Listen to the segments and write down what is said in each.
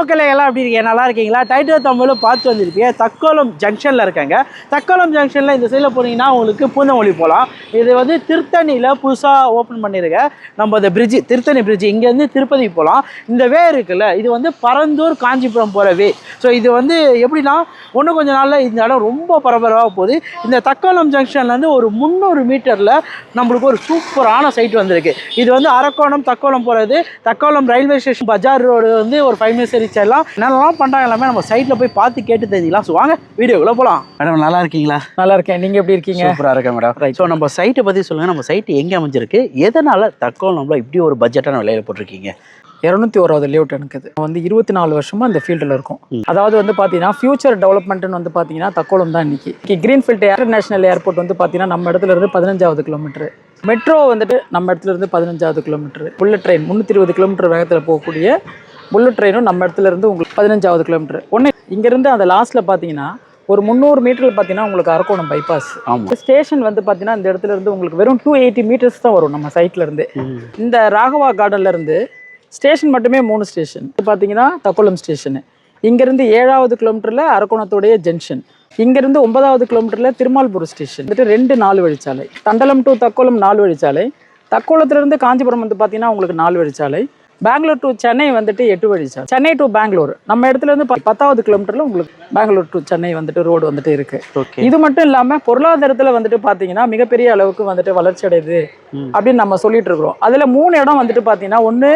மக்களே எல்லாம் எப்படி இருக்கீங்க? நல்லா இருக்கீங்களா? டைட்டில் தமிழ் பார்த்து வந்திருப்பீங்க. தக்கோலம் ஜங்ஷனில் இருக்காங்க. தக்கோலம் ஜங்ஷனில் இந்த சைடில் போனீங்கன்னா உங்களுக்கு பூந்தமல்லி போகலாம். இது வந்து திருத்தணியில் புதுசாக ஓப்பன் பண்ணியிருக்க நம்ம இந்த பிரிட்ஜு, திருத்தணி பிரிட்ஜு, இங்கேருந்து திருப்பதி போகலாம். இந்த வே இருக்குல்ல, இது வந்து பரந்தூர் காஞ்சிபுரம் போகிற வே. ஸோ இது வந்து எப்படின்னா இன்னும் கொஞ்சம் நாளில் இந்த இடம் ரொம்ப பரபரப்பாக போகுது. இந்த தக்கோலம் ஜங்ஷன்லேருந்து ஒரு 300 மீட்டரில் நம்மளுக்கு ஒரு சூப்பரான சைட் வந்திருக்கு. இது வந்து அரக்கோணம் தக்கோலம் போகிறது. தக்கோலம் ரயில்வே ஸ்டேஷன் பஜார் ரோடு வந்து ஒரு 5 மினிட்ஸ் ரீச் ஆகலாம். என்னெல்லாம் பண்ணுறாங்க எல்லாமே நம்ம சைட்டில் போய் பார்த்து கேட்டு தெரிஞ்சிக்கலாம். ஸோ வாங்க வீடியோக்குள்ளே போகலாம். மேடம் நல்லா இருக்கீங்களா? நல்லா இருக்கேன். நீங்கள் எப்படி இருக்கீங்க? சூப்பராக இருக்கேன் மேடம். ஸோ நம்ம சைட்டை பற்றி சொல்லுங்கள். நம்ம சைட்டு எங்கே அமைஞ்சிருக்கு, எதனால் தக்கோலம்ல இப்படி ஒரு பட்ஜெட்டான விலையில் போட்டிருக்கீங்க? 201வது லேஅவுட் எனக்கு இது வந்து 24 வருஷமா இந்த ஃபீல்டில் இருக்கும். அதாவது வந்து பார்த்தீங்கன்னா ஃபியூச்சர் டெவலப்மெண்ட்னு வந்து பார்த்தீங்கன்னா தக்கோலம் தான் இன்னைக்கு. கிரீன்ஃபீல்ட் இன்டர்நேஷனல் ஏர்போர்ட் வந்து பார்த்தீங்கன்னா நம்ம இடத்துல இருந்து 15வது கிலோமீட்டர். மெட்ரோ வந்துட்டு நம்ம இடத்துல இருந்து 15வது கிலோமீட்டர். புல்லட் ட்ரெயின் 320 கிலோமீட்டர் வேகத்தில் போகக்கூடிய புல்லட் ட்ரெயினும் நம்ம இடத்துல இருந்து உங்களுக்கு 15வது கிலோமீட்டர். ஒன்று இங்கேருந்து அந்த லாஸ்ட்டில் பார்த்தீங்கன்னா ஒரு 300 மீட்டரில் பார்த்தீங்கன்னா உங்களுக்கு அரக்கோணம் பைபாஸ். ஸ்டேஷன் வந்து பார்த்தீங்கன்னா இந்த இடத்துல இருந்து உங்களுக்கு வெறும் 280 மீட்டர்ஸ் தான் வரும் நம்ம சைட்ல இருந்து. இந்த ராகவா கார்டன்ல இருந்து ஸ்டேஷன் மட்டுமே 3 ஸ்டேஷன் பார்த்தீங்கன்னா தக்கோலம் ஸ்டேஷனு. இங்கேருந்து 7வது கிலோமீட்டரில் அரக்கோணத்தோடைய ஜங்ஷன். இங்கேருந்து 9வது கிலோமீட்டரில் திருமால்பூர் ஸ்டேஷன். வந்துட்டு 2 4 வழிச்சாலை. தண்டலம் டு தக்கோலம் 4 வழிச்சாலை. தக்கோலத்திலிருந்து காஞ்சிபுரம் வந்து பார்த்தீங்கன்னா உங்களுக்கு 4 வழிச்சாலை. பெங்களூர் டு சென்னை வந்துட்டு 8 வழிச்சாலை. சென்னை டு பெங்களூர் நம்ம இடத்துல இருந்து 10வது கிலோமீட்டரில் உங்களுக்கு பெங்களூர் டு சென்னை வந்துட்டு ரோடு வந்துட்டு இருக்கு. இது மட்டும் இல்லாமல் பொருளாதாரத்தில் வந்துட்டு பார்த்தீங்கன்னா மிகப்பெரிய அளவுக்கு வந்துட்டு வளர்ச்சி அடையுது அப்படின்னு நம்ம சொல்லிட்டு இருக்கிறோம். அதில் 3 இடம் வந்துட்டு பார்த்தீங்கன்னா ஒன்று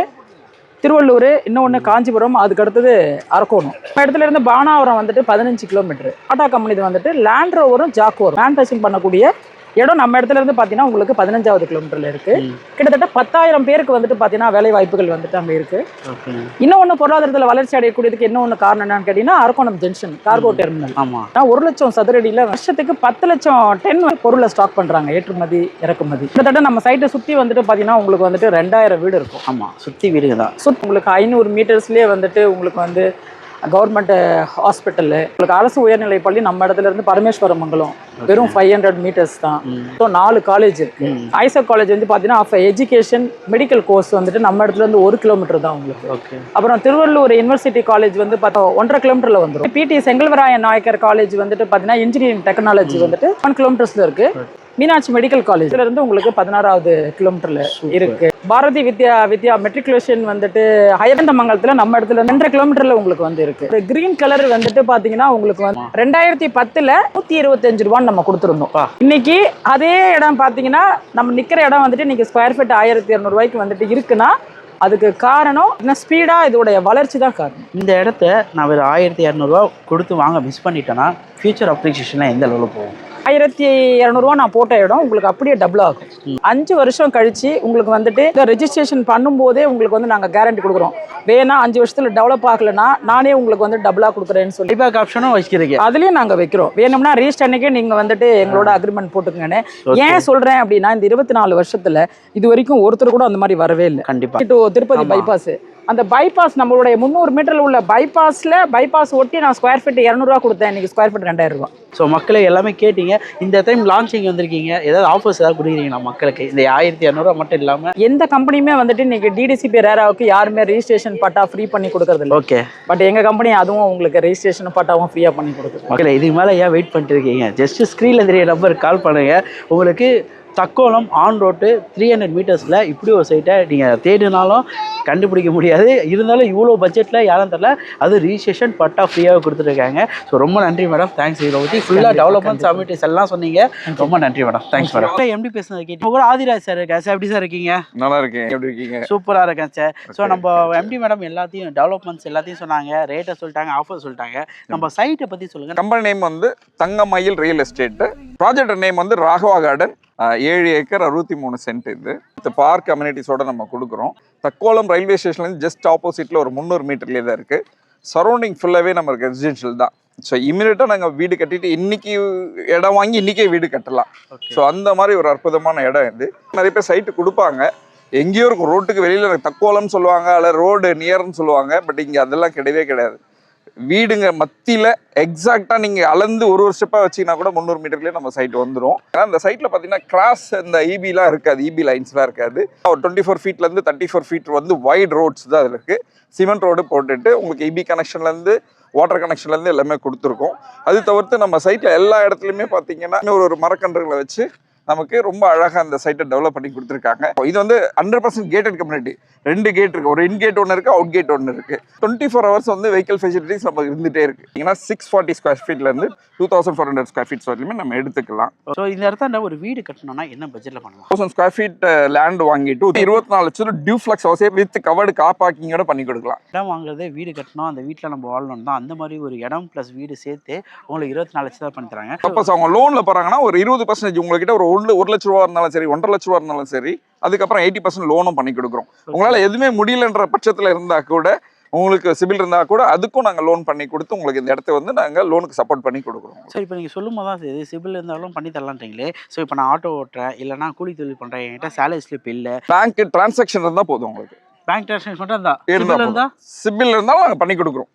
திருவள்ளூர், இன்னொன்று காஞ்சிபுரம், அதுக்கு அடுத்தது அரக்கோணம். நம்ம இடத்துல இருந்து பானாவரம் வந்துட்டு 15 கிலோமீட்டர். டாடா கம்பெனி வந்துட்டு லேண்ட் ரோவரும் ஜாக்கோரும் மேனுஃபேக்சரிங் பண்ணக்கூடிய இடம் நம்ம இடத்துல இருந்து பார்த்தீங்கன்னா உங்களுக்கு 15வது கிலோமீட்டர்ல இருக்கு. கிட்டத்தட்ட 10,000 பேருக்கு வந்துட்டு பார்த்தீங்கன்னா வேலை வாய்ப்புகள் வந்துட்டு அங்கே இருக்கு. இன்னொன்று பொருளாதாரத்தில் வளர்ச்சி அடையக்கூடியதுக்கு என்ன ஒன்று காரணம் என்னன்னு கேட்டீங்கன்னா அரக்கோணம் ஜங்ஷன் கார்கோ டெர்மினல். 1 லட்சம் சதுரடியில் வருஷத்துக்கு 10 லட்சம் டன் பொருளை ஸ்டாக் பண்றாங்க, ஏற்றுமதி இறக்குமதி. கிட்டத்தட்ட நம்ம சைட்டை சுற்றி வந்துட்டு பார்த்தீங்கன்னா உங்களுக்கு வந்துட்டு 2000 வீடு இருக்கும். ஆமாம், சுற்றி வீடுங்க தான். உங்களுக்கு 500 மீட்டர்ஸ்லேயே வந்துட்டு உங்களுக்கு வந்து கவர்மெண்ட் ஹாஸ்பிட்டலு, உங்களுக்கு அரசு உயர்நிலை பள்ளி நம்ம இடத்துல இருந்து பரமேஸ்வரமங்கலம் வெறும் 500 மீட்டர்ஸ் தான். ஸோ 4 காலேஜ் இருக்கு. ஐசக் காலேஜ் வந்து பார்த்தீங்கன்னா ஆஃப் எஜுகேஷன் மெடிக்கல் கோர்ஸ் வந்துட்டு நம்ம இடத்துல இருந்து 1 கிலோமீட்டர் தான் உங்களுக்கு. அப்புறம் திருவள்ளூர் யூனிவர்சிட்டி காலேஜ் வந்து பார்த்தா 1.5 கிலோமீட்டர்ல வந்துடும். பிடி செங்கல்வராயன் நாயக்கர் காலேஜ் வந்துட்டு பார்த்தீங்கன்னா இன்ஜினியரிங் டெக்னாலஜி வந்துட்டு 1 கிலோமீட்டர்ஸ்ல இருக்கு. மீனாட்சி மெடிக்கல் காலேஜ்ல இருந்து உங்களுக்கு 16வது கிலோமீட்டர்ல இருக்கு. பாரதி வித்யா மெட்ரிகுலேஷன் வந்துட்டு ஹயந்தமங்கலத்துல நம்ம இடத்துல 2.5 கிலோமீட்டர்ல உங்களுக்கு வந்து இருக்கு. கிரீன் கலர் வந்துட்டு பாத்தீங்கன்னா உங்களுக்கு வந்து 2010ல 125 ரூபான்னு நம்ம கொடுத்துருந்தோம். இன்னைக்கு அதே இடம் பாத்தீங்கன்னா நம்ம நிக்கிற இடம் வந்துட்டு இன்னைக்கு ஸ்கொயர் ஃபீட் 1200 ரூபாய்க்கு வந்துட்டு இருக்குன்னா அதுக்கு காரணம் என்ன? ஸ்பீடா இதோடைய வளர்ச்சி தான் காரணம். இந்த இடத்த நான் ஒரு 1200 ரூபா கொடுத்து வாங்க மிஸ் பண்ணிட்டேன்னா ஃபியூச்சர் அப்ரிசியேஷன்லாம் எந்த அளவில் போகும்? 1200 ரூபா நான் போட்ட இடம் உங்களுக்கு அப்படியே டபுள் ஆகும். 5 வருஷம் கழிச்சு உங்களுக்கு வந்துட்டு இந்த ரெஜிஸ்ட்ரேஷன் பண்ணும்போதே உங்களுக்கு வந்து நாங்கள் கேரண்டி கொடுக்குறோம். வேணா 5 வருஷத்துல டெவலப் ஆகலைன்னா நானே உங்களுக்கு வந்து டபுளா கொடுக்குறேன்னு சொல்லி பேக் ஆப்ஷனும் வச்சிருக்கீங்க. அதுலயும் நாங்கள் வைக்கிறோம். வேணும்னா ரீஸ்ட் அன்னைக்கே நீங்க வந்துட்டு எங்களோட அக்ரிமெண்ட் போட்டுக்கங்கன்னு. ஏன் சொல்றேன் அப்படின்னா இந்த 24 வருஷத்துல இது வரைக்கும் ஒருத்தர் கூட அந்த மாதிரி வரவே இல்லை. கண்டிப்பா திருப்பதி பைபாஸ், அந்த பைபாஸ் நம்மளுடைய 300 மீட்டர்ல உள்ள பைபாஸ் ஒட்டி நான் ஸ்கொயர் ஃபீட் 200 ரூபா கொடுத்தேன். இன்னைக்கு ஸ்கொயர் ஃபீட் 2000 ரூபா. ஸோ மக்களை எல்லாமே கேட்டீங்க. இந்த டைம் லான்ச்சிங் வந்திருக்கீங்க, ஏதாவது ஆஃபர்ஸ் ஏதாவது கொடுக்குறீங்களா மக்களுக்கு? இந்த 1200 ரூபா மட்டும் இல்லாமல் எந்த கம்பெனியுமே வந்துட்டு இன்னைக்கு டிடிசிபி ரேராவுக்கு யாருமே ரெஜிஸ்ட்ரேஷன் பட்டா ஃப்ரீ பண்ணி கொடுக்கறது இல்லை. ஓகே, பட் எங்க கம்பெனி அதுவும் உங்களுக்கு ரெஜிஸ்ட்ரேஷன் பட்டாவும் ஃப்ரீயா பண்ணி கொடுக்குது. மக்களை இதுக்கு மேலே ஏன் வெயிட் பண்ணிட்டு இருக்கீங்க? ஜஸ்ட் ஸ்க்ரீனில் தெரிய நம்பருக்கு கால் பண்ணுங்க. உங்களுக்கு தக்கோலம் ஆன் ரோட்டு 300 மீட்டர்ஸில் இப்படி ஒரு சைட்டை நீங்கள் தேடினாலும் கண்டுபிடிக்க முடியாது. இருந்தாலும் இவ்வளோ பட்ஜெட்டில் யாரும் தரல, அது ரிஜிஸ்ட்ரேஷன் பட்டா ஃப்ரீயாக கொடுத்துருக்காங்க. ஸோ ரொம்ப நன்றி மேடம், தேங்க்ஸ். இதை பற்றி ஃபுல்லாக டெவலப்மெண்ட்ஸ் அமிட்டிஸ் எல்லாம் சொன்னீங்க. ரொம்ப நன்றி மேடம், தேங்க்ஸ் மேடம். எப்படி பேசுனது கேட்டு கூட ஆதிராஜ் சார் இருக்கா சார்? எப்படி சார் இருக்கீங்க? நல்லா இருக்கேன். எப்படி இருக்கீங்க? சூப்பராக இருக்கேன் சார். ஸோ நம்ம எம்டி மேடம் எல்லாத்தையும் டெவலப்மெண்ட்ஸ் எல்லாத்தையும் சொன்னாங்க, ரேட்டை சொல்லிட்டாங்க, ஆஃபர் சொல்லிட்டாங்க. நம்ம சைட்டை பற்றி சொல்லுங்கள். கம்பெனி நேம் வந்து Thangamayil real estate. Project name வந்து ராகவா கார்டன். 7 acre 63 cent. இது பார்க் கம்யூனிட்டிஸோட நம்ம கொடுக்குறோம். தக்கோலம் ரயில்வே ஸ்டேஷன்லேருந்து ஜஸ்ட் ஆப்போசிட்டில் ஒரு 300 மீட்டர்லேயே தான் இருக்குது. சரௌண்டிங் ஃபுல்லாகவே நம்மளுக்கு ரெசிடென்ஷியல் தான். ஸோ இமீடியட்டாக நாங்கள் வீடு கட்டிட்டு இன்னைக்கு இடம் வாங்கி இன்றைக்கே வீடு கட்டலாம். ஸோ அந்த மாதிரி ஒரு அற்புதமான இடம் இது. நிறைய பேர் சைட்டு கொடுப்பாங்க, எங்கேயோ இருக்கும் ரோட்டுக்கு வெளியில் தக்கோலம்னு சொல்லுவாங்க, அல்ல ரோடு நியர்னு சொல்லுவாங்க. பட் இங்கே அதெல்லாம் கிடையவே கிடையாது. வீடுங்க மத்தியில் எக்ஸாக்டாக நீங்கள் அளந்து ஒரு ஸ்டெப்பாக வச்சிங்கன்னா கூட 300 மீட்டர்லேயே நம்ம சைட் வந்துடும். ஏன்னா இந்த சைட்டில் பார்த்தீங்கன்னா கிராஸ் இந்த இபிலாம் இருக்காது, இபி லைன்ஸ்லாம் இருக்காது. ஒரு 24 ஃபீட்லேருந்து 34 ஃபீட் வந்து வைட் ரோட்ஸ் தான் அதில் இருக்குது. சிமெண்ட் ரோடு போட்டுட்டு உங்களுக்கு இபி கனெக்ஷன்லேருந்து வாட்டர் கனெக்ஷன்லேருந்து எல்லாமே கொடுத்துருக்கோம். அது தவிர்த்து நம்ம சைட்டில் எல்லா இடத்துலையுமே பார்த்தீங்கன்னா ஒரு மரக்கன்றுகளை வச்சு நமக்கு ரொம்ப அழகாக அந்த சைட்டை டெவலப் பண்ணி கொடுத்துருக்காங்க. இது வந்து 100% கேட்டட் கம்யூனிட்டி. 2 கேட் இருக்குது, ஒரு இன் கேட் ஒன்று இருக்குது, அவுட் கேட் ஒன்று இருக்குது. 24 ஹவர்ஸ் வந்து வெஹிக்கல் ஃபெசிலிட்டிஸ் நமக்கு இருந்துகிட்டே இருக்குது. ஏன்னா 640 ஸ்கொயர் ஃபீட்லேருந்து 2400 ஸ்கொயர் ஃபீட்ஸ் வரையுமே நம்ம எடுத்துக்கலாம். ஸோ இந்த இடத்துல ஒரு வீடு கட்டணும்னா என்ன பட்ஜெட்டில் பண்ணலாம்? 1000 ஸ்கொயர் ஃபீட் லேண்ட் வாங்கிட்டு 24 லட்சம் டியூப்ளெக்ஸ் ஹவுஸே வித் கவர்டு கார் பார்க்கிங்கோட பண்ணி கொடுக்கலாம். இடம் வாங்குறதே வீடு கட்டணும், அந்த வீட்டில் நம்ம வாழணும் தான். அந்த மாதிரி ஒரு இடம் ப்ளஸ் வீடு சேர்த்து உங்களுக்கு 24 லட்சம் தான் பண்ணி தராங்க. சப்போஸ் அவங்க லோனில் போகிறாங்கன்னா ஒரு 20% உங்ககிட்ட ஒரு 1 லட்ச ரூபா இருந்தாலும் சரி, 1.5 லட்ச ரூபா இருந்தாலும் சரி, அதுக்கப்புறம் 80% லோனும் பண்ணி கொடுக்குறோம். உங்களால் எதுவுமே முடியலன்ற பட்சத்தில் இருந்தால் கூட, உங்களுக்கு சிபில் இருந்தால் கூட அதுக்கும் நாங்கள் லோன் பண்ணி கொடுத்து உங்களுக்கு இந்த இடத்த வந்து நாங்கள் லோனுக்கு சப்போர்ட் பண்ணி கொடுக்குறோம். ஸோ இப்போ நீங்கள் சொல்லும் போது தான் சரி, சிபில் இருந்தாலும் பண்ணி தரலான்றீங்களே. ஸோ இப்போ நான் ஆட்டோ ஓட்டுறேன், இல்லைனா கூலி தொழில் பண்ணுறேன், என்கிட்ட சேலரி ஸ்லிப் இல்லை, பேங்க் டிரான்சாக்ஷன் இருந்தால் போதும். உங்களுக்கு பேங்க் டிரான்சாக்ஷன் மட்டும் இருந்தால் சிபில் இருந்தாலும் நாங்கள் பண்ணி கொடுக்குறோம்.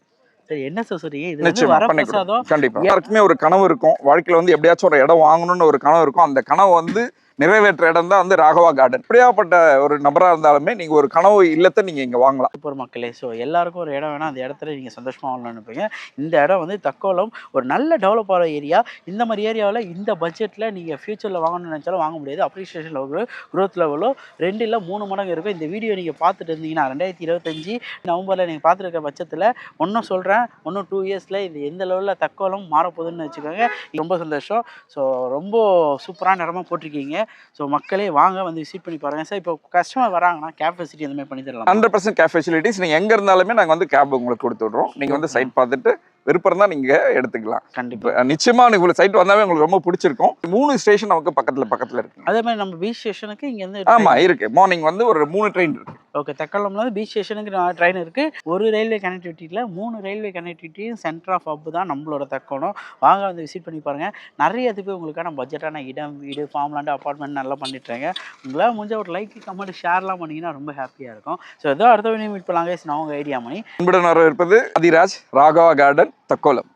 சரி, என்ன சொல்றீங்க? இது வந்து வரப்பிரசாதம். கண்டிப்பா எல்லாருக்குமே ஒரு கனவு இருக்கும், வாழ்க்கையில வந்து எப்படியாச்சும் ஒரு இடம் வாங்கணும்னு ஒரு கனவு இருக்கும். அந்த கனவு வந்து நிறைவேற்ற இடம் தான் வந்து ராகவா கார்டன். இப்படியாப்பட்ட ஒரு நபராக இருந்தாலுமே நீங்கள் ஒரு கனவு இல்லத்தை நீங்கள் இங்கே வாங்கலாம். சூப்பர் மக்களே. ஸோ எல்லாருக்கும் ஒரு இடம் வேணால் அந்த இடத்துல நீங்கள் சந்தோஷமாக வாங்கலாம்னு நினைப்பீங்க. இந்த இடம் வந்து தக்கோலம் ஒரு நல்ல டெவலப் ஆகிற ஏரியா. இந்த மாதிரி ஏரியாவில் இந்த பட்ஜெட்டில் நீங்கள் ஃபியூச்சரில் வாங்கணும்னு நினச்சாலும் வாங்க முடியாது. அப்ரிஷியேஷன் லெவலோ க்ரோத் லெவலோ 2 இல்லை 3 மடங்கு இருக்கும். இந்த வீடியோ நீங்கள் பார்த்துட்டு இருந்தீங்கன்னா 2025 நவம்பரில் நீங்கள் பார்த்துருக்க பட்சத்தில் ஒன்றும் சொல்கிறேன், இன்னும் 2 இயர்ஸில் இது எந்த லெவலில் தக்கோலம் மாறப்போகுதுன்னு வச்சுக்கோங்க. ரொம்ப சந்தோஷம். ஸோ ரொம்ப சூப்பரான இடமா போட்டிருக்கீங்க. ஸோ மக்களே வாங்க வந்து விசிட் பண்ணி பாருங்கள். சார் இப்போ கஸ்டமர் வராங்கன்னா கேப் ஃபெசிலிட்டி அந்த மாதிரி பண்ணி தரலாம்? 100% கேப் ஃபெசிலிட்டிஸ். நீங்கள் எங்கே இருந்தாலுமே நாங்கள் வந்து கேப் உங்களுக்கு கொடுத்து விட்றோம். நீங்கள் வந்து சைட் பார்த்துட்டு விருப்பம் தான் நீங்கள் எடுத்துக்கலாம். கண்டிப்பாக நிச்சயமாக உங்களுக்கு சைட் வந்தாவே உங்களுக்கு ரொம்ப பிடிச்சிருக்கும். 3 ஸ்டேஷன் நமக்கு பக்கத்தில் இருக்கு. அதே மாதிரி நம்ம பீச் ஸ்டேஷனுக்கு இங்கேருந்து ஆமாம் இருக்குது. மார்னிங் வந்து ஒரு 3 ட்ரெயின் இருக்குது. ஓகே, தக்கோலம்ல பீச் ஸ்டேஷனுக்கு ட்ரெயின் இருக்குது. ஒரு ரயில்வே கனெக்டிவிட்டியில் 3 ரயில்வே கனெக்டிவிட்டியும் சென்டர் ஆஃப் ஹப் தான் நம்மளோட தக்கோலம். வாங்க வந்து விசிட் பண்ணி பாருங்கள். நிறைய இதுக்கு உங்களுக்கான பட்ஜெட்டான இடம், வீடு, ஃபார்ம் லேண்டு, அப்பார்ட்மெண்ட் நல்லா பண்ணிட்டுருங்க. உங்களால் முடிஞ்ச ஒரு லைக், கமெண்ட், ஷேர்லாம் பண்ணிங்கன்னா ரொம்ப ஹாப்பியாக இருக்கும். ஸோ ஏதோ அடுத்த வீடியோ மீட் பண்ணலாங்க. நான் உங்கள் ஐடியா மணி. அன்புடன் வரவேற்பது அதிராஜ், ராகவா கார்டன், தக்கோலம்.